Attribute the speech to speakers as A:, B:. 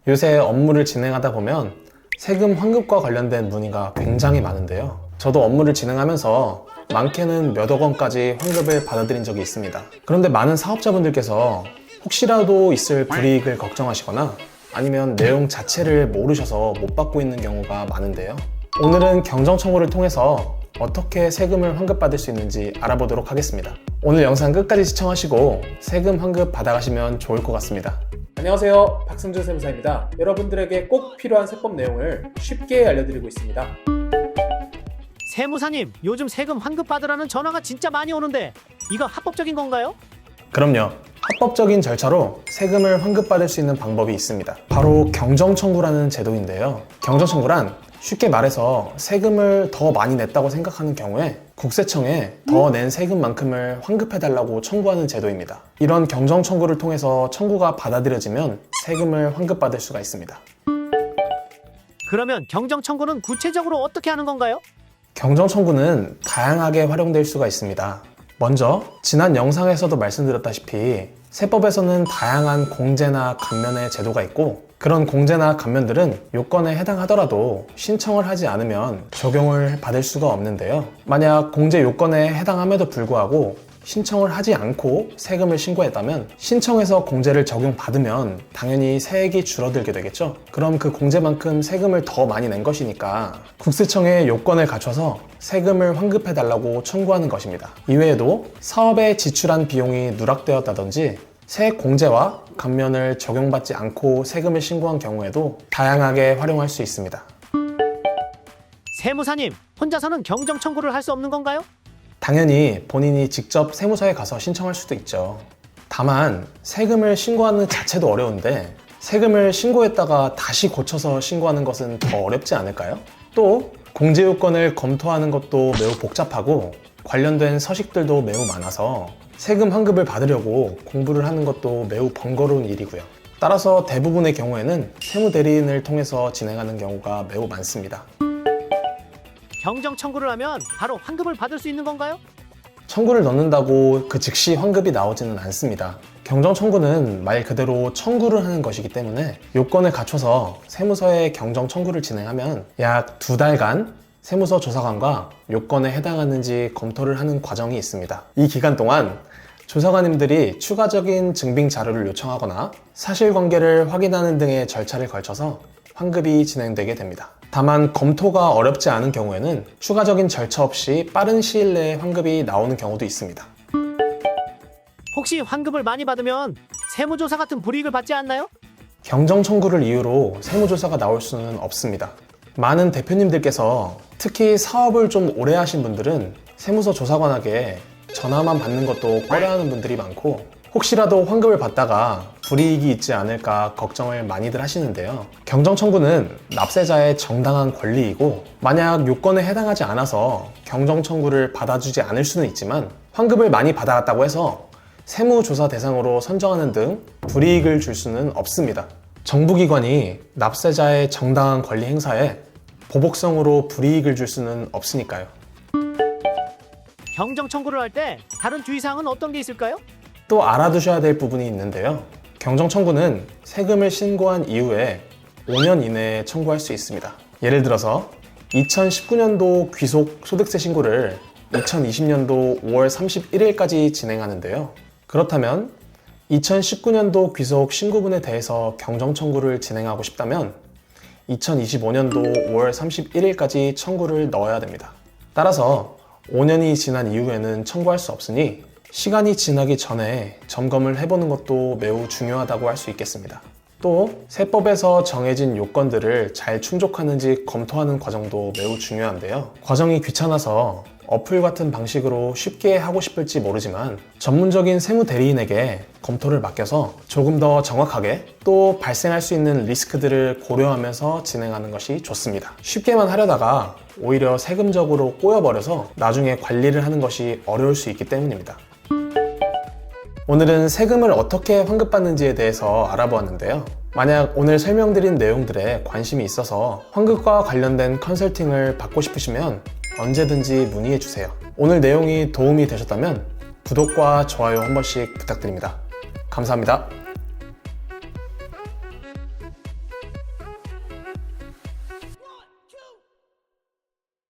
A: 요새 업무를 진행하다 보면 세금 환급과 관련된 문의가 굉장히 많은데요. 저도 업무를 진행하면서 많게는 몇억 원까지 환급을 받아들인 적이 있습니다. 그런데 많은 사업자분들께서 혹시라도 있을 불이익을 걱정하시거나 아니면 내용 자체를 모르셔서 못 받고 있는 경우가 많은데요. 오늘은 경정 청구를 통해서 어떻게 세금을 환급받을 수 있는지 알아보도록 하겠습니다. 오늘 영상 끝까지 시청하시고 세금 환급 받아가시면 좋을 것 같습니다.
B: 안녕하세요, 박승준 세무사입니다. 여러분들에게 꼭 필요한 세법 내용을 쉽게 알려드리고 있습니다.
C: 세무사님, 요즘 세금 환급 받으라는 전화가 진짜 많이 오는데 이거 합법적인 건가요?
A: 그럼요. 합법적인 절차로 세금을 환급받을 수 있는 방법이 있습니다. 바로 경정청구라는 제도인데요. 경정청구란 쉽게 말해서 세금을 더 많이 냈다고 생각하는 경우에 국세청에 더 낸 세금만큼을 환급해달라고 청구하는 제도입니다. 이런 경정청구를 통해서 청구가 받아들여지면 세금을 환급받을 수가 있습니다.
C: 그러면 경정 청구는 구체적으로 어떻게 하는 건가요?
A: 경정청구는 다양하게 활용될 수가 있습니다. 먼저 지난 영상에서도 말씀드렸다시피 세법에서는 다양한 공제나 감면의 제도가 있고 그런 공제나 감면들은 요건에 해당하더라도 신청을 하지 않으면 적용을 받을 수가 없는데요. 만약 공제 요건에 해당함에도 불구하고 신청을 하지 않고 세금을 신고했다면 신청해서 공제를 적용받으면 당연히 세액이 줄어들게 되겠죠. 그럼 그 공제만큼 세금을 더 많이 낸 것이니까 국세청에 요건을 갖춰서 세금을 환급해달라고 청구하는 것입니다. 이외에도 사업에 지출한 비용이 누락되었다든지 세액 공제와 감면을 적용받지 않고 세금을 신고한 경우에도 다양하게 활용할 수 있습니다.
C: 세무사님, 혼자서는 경정 청구를 할 수 없는 건가요?
A: 당연히 본인이 직접 세무서에 가서 신청할 수도 있죠. 다만 세금을 신고하는 자체도 어려운데 세금을 신고했다가 다시 고쳐서 신고하는 것은 더 어렵지 않을까요? 또 공제 요건을 검토하는 것도 매우 복잡하고 관련된 서식들도 매우 많아서 세금 환급을 받으려고 공부를 하는 것도 매우 번거로운 일이고요. 따라서 대부분의 경우에는 세무대리인을 통해서 진행하는 경우가 매우 많습니다.
C: 경정 청구를 하면 바로 환급을 받을 수 있는 건가요?
A: 청구를 넣는다고 그 즉시 환급이 나오지는 않습니다. 경정 청구는 말 그대로 청구를 하는 것이기 때문에 요건을 갖춰서 세무서에 경정 청구를 진행하면 약 2달간 세무서 조사관과 요건에 해당하는지 검토를 하는 과정이 있습니다. 이 기간 동안 조사관님들이 추가적인 증빙 자료를 요청하거나 사실관계를 확인하는 등의 절차를 걸쳐서 환급이 진행되게 됩니다. 다만 검토가 어렵지 않은 경우에는 추가적인 절차 없이 빠른 시일 내에 환급이 나오는 경우도 있습니다.
C: 혹시 환급을 많이 받으면 세무조사 같은 불이익을 받지 않나요?
A: 경정 청구를 이유로 세무조사가 나올 수는 없습니다. 많은 대표님들께서 특히 사업을 좀 오래 하신 분들은 세무서 조사관에게 전화만 받는 것도 꺼려하는 분들이 많고 혹시라도 환급을 받다가 불이익이 있지 않을까 걱정을 많이들 하시는데요. 경정 청구는 납세자의 정당한 권리이고 만약 요건에 해당하지 않아서 경정 청구를 받아주지 않을 수는 있지만 환급을 많이 받아갔다고 해서 세무조사 대상으로 선정하는 등 불이익을 줄 수는 없습니다. 정부기관이 납세자의 정당한 권리 행사에 보복성으로 불이익을 줄 수는 없으니까요.
C: 경정 청구를 할 때 다른 주의사항은 어떤 게 있을까요?
A: 또 알아두셔야 될 부분이 있는데요. 경정 청구는 세금을 신고한 이후에 5년 이내에 청구할 수 있습니다. 예를 들어서 2019년도 귀속 소득세 신고를 2020년도 5월 31일까지 진행하는데요. 그렇다면 2019년도 귀속 신고분에 대해서 경정 청구를 진행하고 싶다면 2025년도 5월 31일까지 청구를 넣어야 됩니다. 따라서 5년이 지난 이후에는 청구할 수 없으니 시간이 지나기 전에 점검을 해보는 것도 매우 중요하다고 할 수 있겠습니다. 또 세법에서 정해진 요건들을 잘 충족하는지 검토하는 과정도 매우 중요한데요. 과정이 귀찮아서 어플 같은 방식으로 쉽게 하고 싶을지 모르지만 전문적인 세무대리인에게 검토를 맡겨서 조금 더 정확하게 또 발생할 수 있는 리스크들을 고려하면서 진행하는 것이 좋습니다. 쉽게만 하려다가 오히려 세금적으로 꼬여버려서 나중에 관리를 하는 것이 어려울 수 있기 때문입니다. 오늘은 세금을 어떻게 환급받는지에 대해서 알아보았는데요. 만약 오늘 설명드린 내용들에 관심이 있어서 환급과 관련된 컨설팅을 받고 싶으시면 언제든지 문의해주세요. 오늘 내용이 도움이 되셨다면 구독과 좋아요 한 번씩 부탁드립니다. 감사합니다.